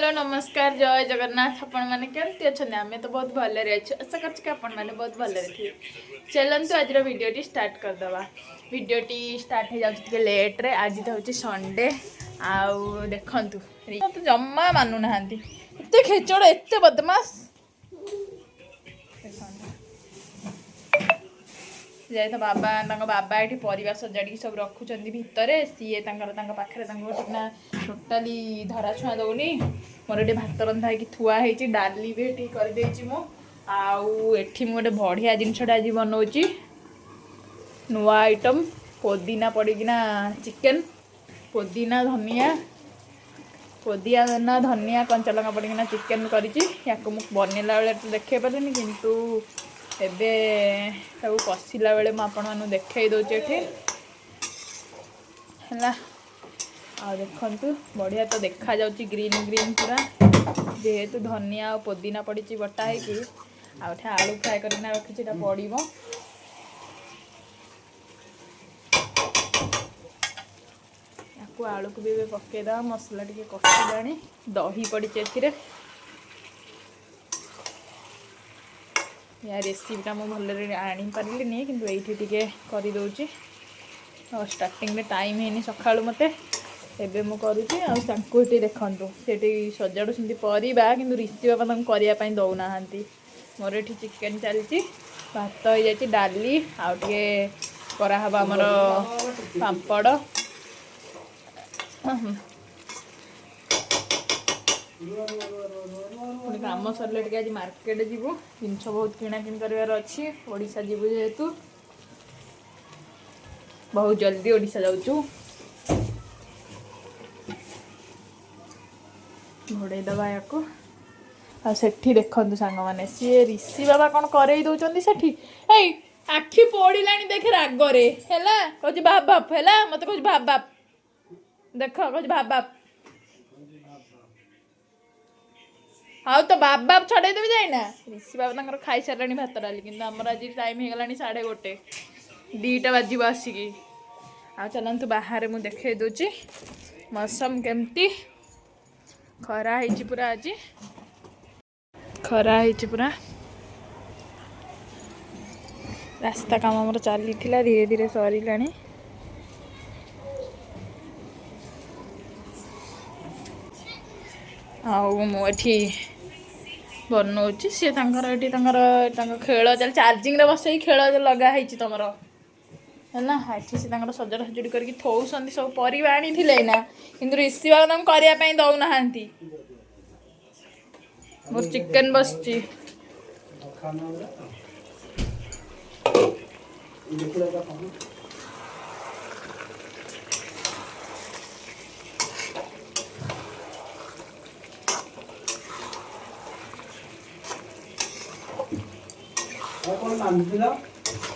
hello नमस्कार जय जगन्नाथ आपण मैंने केमती अच्छा आम तो बहुत भलरे अच्छे आशा कर आपण मैंने बहुत भलरे थे चलतु आज भिडटी स्टार्ट करदे भिडटी स्टार्ट हो जाए लेट्रे आज तो हूँ संडे आउ देखु तो जमा मानु ना एत खेचड़ एत बदमाश जाए तो बाबा ये परिवार सजाड़ी सब रखुच्च भितर सी पाखे टोटाली धरा छुआ दौनी मोर ये भात रंधा हो थुआई डाली भी ये करदे मुझे गोटे बढ़िया जिनसा आज बनाऊँगी नुआ आइटम पुदीना पड़ीना चिकेन पुदीना धनिया कंचा लंका पड़ीना चिकेन करी बनला बेले तो देखे पारे किंतु एबे सब कषिला बेले मुझे देखई दौचे है आ देखु बढ़िया तो देखा जाउची ग्रीन ग्रीन पूरा जेहेतु धनिया और पुदीना पड़ी बटा है आलू फ्राए करना रखी पड़ो आलू को भी पकईदा मसला टे कषिला दही पड़ी ए या रेसिपीटा मुझे भल आनी पारे कि ये कर दूँगी स्टार्टिंग में टाइम है सका मत एबे मु करुँची आगे देखु से सजाड़ू परिवा कि ऋषि बाबा करने दौना मोर ये चिकेन चलती भात हो जाए डाली आगे आमर पापड़ पुणी कम सरले आज मार्केट जीवु जिनस बहुत किणाकिणी करार अच्छी ओडिशा जीवु जेहेतु बहुत जल्दी ओडिशा जाऊँ घोड़े दबा या सेठी देखु सांग मैंने सी ऋषि बाबा कौन करे दौरान सेठी आखि पड़ा देख रागरे है कह बाप बाप है मत कह बाप बाप देख कह बाप बाप हाँ तो बाप बाप छड़े देवी जाए ऋषि बाबा खाई सारे भात डाली कि आमर आज टाइम हो गला 1:30 2टा बाजू आसिकी आ चलतु बाहर मुझे देखे दूची मौसम केमती खरा है पूरा आज खरा है पूरा रास्ता काम आमर चली धीरे धीरे सर आठी बनाऊँगी सी खेल चल चार्जिंग बसई खेल लगाई तुम है ना ये सी सजड़ा सजुड़ी करके थौसंदी सब परिवा आनी ना कि ऋषि बाबा करने दौना मोर चिकेन बसची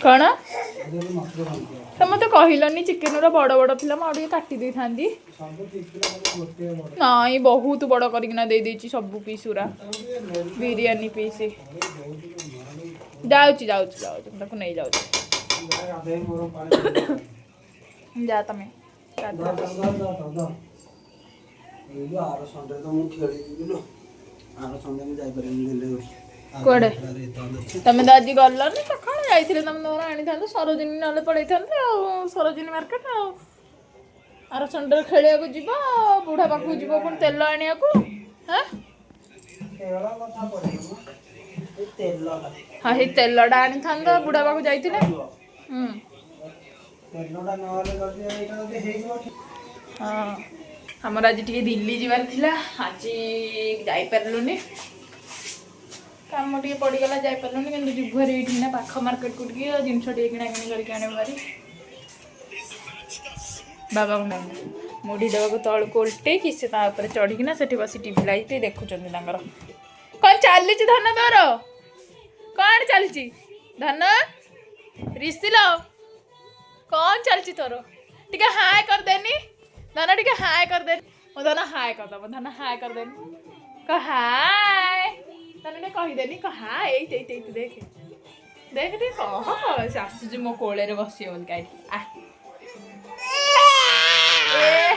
कौन तो मत कहलनी चिकेन बड़ बड़ थी मुझे काटी दे था नाई बहुत बड़ कर सब पीस गुरा बिरियानी पीस जाऊँगी नहीं जाऊँ जा तमें कड़े तुम तो आज गल सका जाइए तुम तुम आनी था सरोजिनी ना पड़े था सरोजिनी मार्केट आर संडे खेलिया जीव बुढ़ा पाख जीव पुणी तेल आने को हाँ ये तेलटा आनी था बुढ़ा पाख जाइए हाँ आमर आज टे दिल्ली जीवार थिला आज जापारूनी कम टे पड़गला जापारूनी कि जीवर ये पाख मार्केट को जिनस किणाकिणी करके भारी बाबा को मुढ़ी देवा तल को उल्टे कि से चढ़ीना से बस टीवी लाइट देखुं कौन चली धन तोर कौन चलती धन ऋषि लो कौन चलती तोर टे हाय कर देनी धन टे हाय कर दे धन हाय करदब धन हाय कर देनी कह हाय धन टे कहीदेनी कह हाय देख देख टे कह आसुच मो कोले बस बोल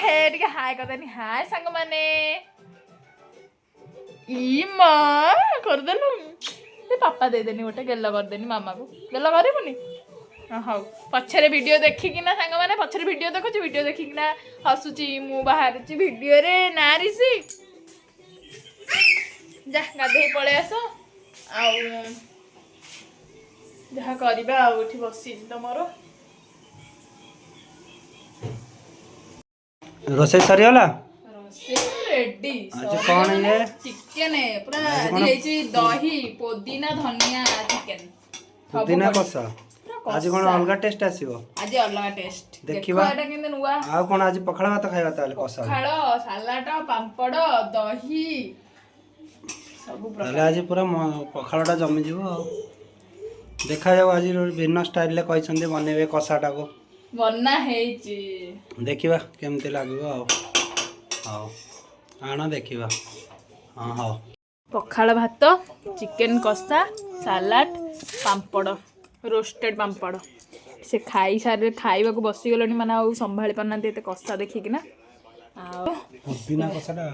हे टे हाय कर देनी हाय सांग माने ई माँ करदेलु पापा देदेनि गोटे गेल करदेनि मामा को गेल करबुनि हाँ पछरे वीडियो देखिकिना सांग मैंने पछरे वीडियो देखुची वीडियो देखिकिना हसुची मु बाहर वीडियो रे ना ऋषि जा गाधे पळे आस आउ जहाँ करबा आउ एठी बसी तमरो रोसे सरीगला रेडी आज कौन ये चिकन है पूरा दिएची दही पुदीना धनिया चिकन पुदीना कसा आज कौन अलग टेस्ट आसीबो आज अलग टेस्ट देखिबा एटा केन नुवा आ कौन आज पखाला भात खाइबा ताले कसा खालो सलाड पापड़ दही सब ताले प्रकार आज पूरा पखालाटा जमी जीवो देखा जाओ आज भिन्न स्टाइल ले कहछन्ते बनेबे कसाटा को बन्ना हेची देखिबा केमते लागबो हां आना देखिबा हां हां पखाल भात चिकन कषा सलाड पापड़ रोस्टेड पापड़ से खाई सारे खाइबा को बसी गलनी माने आ संभाली पाना एते कषा देखिकिना आ पुदीना कसाटा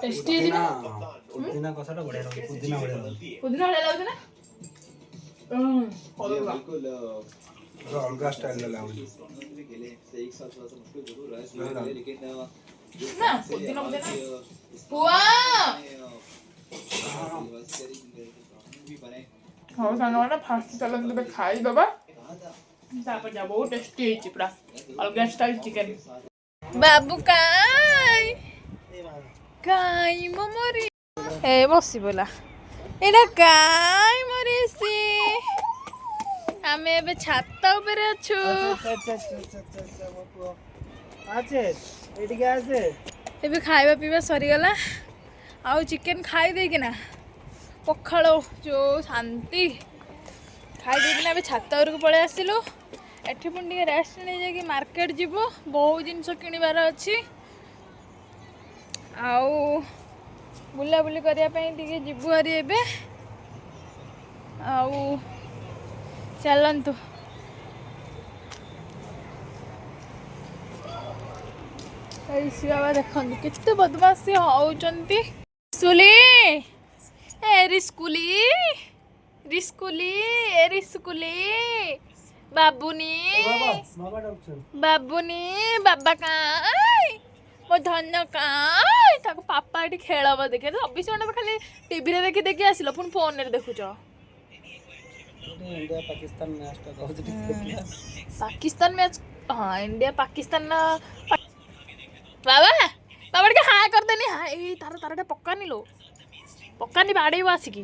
टेस्टी है ना पुदीना कसाटा बढ़िया रही पुदीना बढ़िया रही पुदीना वाला लागछ ना अलग स्टाइल ले लाउली ना पुदीना पुदीना हुआ हाँ सामने फास्ट चलन देबे खाई दबा तापर जा बहुत टेस्टी है पूरा अलग स्टाइल चिकन बाबू काई काई ममरी ए बसी बोला एटा काई मरीसी आमे एबे छात ऊपर अछु आछे एटी के आछे एबे खाइबा पीबा सरी गला आउ चिकन खाई दे किना पखालो जो शांति खाई दे किना एबे छात ऊपर को पळे आसिलु एठी पुणी टिके रेस्ट नै जाकी मार्केट जीवो बहुत जिंस किनिबार अछि आउ बुला बुली करिया पई टिके जीवु हरी एबे आउ चलंतु ऐसी बाबा देखंतु केते बदमाशी होउचंती सुली ए रिस्कुली रिस्कुली ए रिस्कुली बाबुनी बाबुनी बाबा काई मो धन काई ताको पापा एठी खेळब देखे 24 घंटा खाली टीवी रे देखि देखि आसिलो पुन फोन रे देखुचो इंडिया पाकिस्तान मैच टा कहत पाकिस्तान मैच हाँ इंडिया पाकिस्तान बाबा बाबा के हाँ कर देनी हाँ ए तार तारटा पक्कानी लो पक्कानी बाड़े आसिकी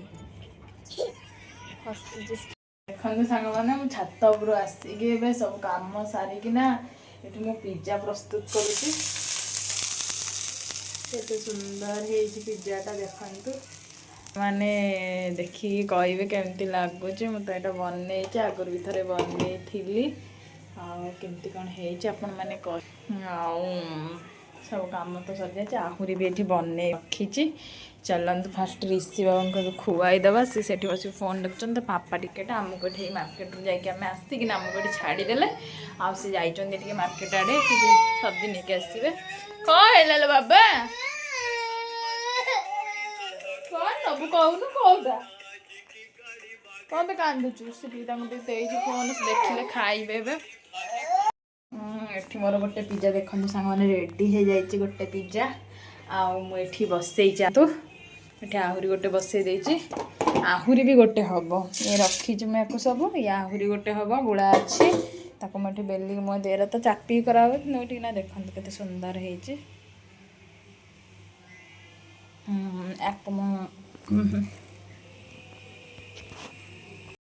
देखु सांग मैंने मुझे छात उपर आसिकी ए सब काम सारिकिना ये पिज्जा प्रस्तुत करुँची केते सुंदर है पिज्जाटा देखु माने देखिए कहे केमती लगुच मुझे तो बन आगुरी भी थे बनई आमती कौन होपन मैंने सब काम तो सर जाए आहरी भी ये बन रखी चलत फास्ट ऋषि बाबा को खुआईदे सी बस फोन देखते पापा टिकेट आमको ये मार्केट जामें आसिक आमको ये छाड़देले आसी जाइए मार्केट आड़े सब्जी नहीं आसवे कौन है बाबा कौन नबु कहूनु कौटा कौन पे कांदुचु से फोन देखिले खाइबे एठी मोर गोटे पिज्जा देखंतु सांग माने रेडी हो जाइए गोटे पिज्जा आउ मुझे बसई तो ये आहरी गोटे बसई देछि आहरी भी गोटे हम ये रखी मैं सब ये आहरी गोटे हम गुड़ा अच्छी ताको मुझे बेली मो देर तो चापी करा ना देखते केते सुंदर है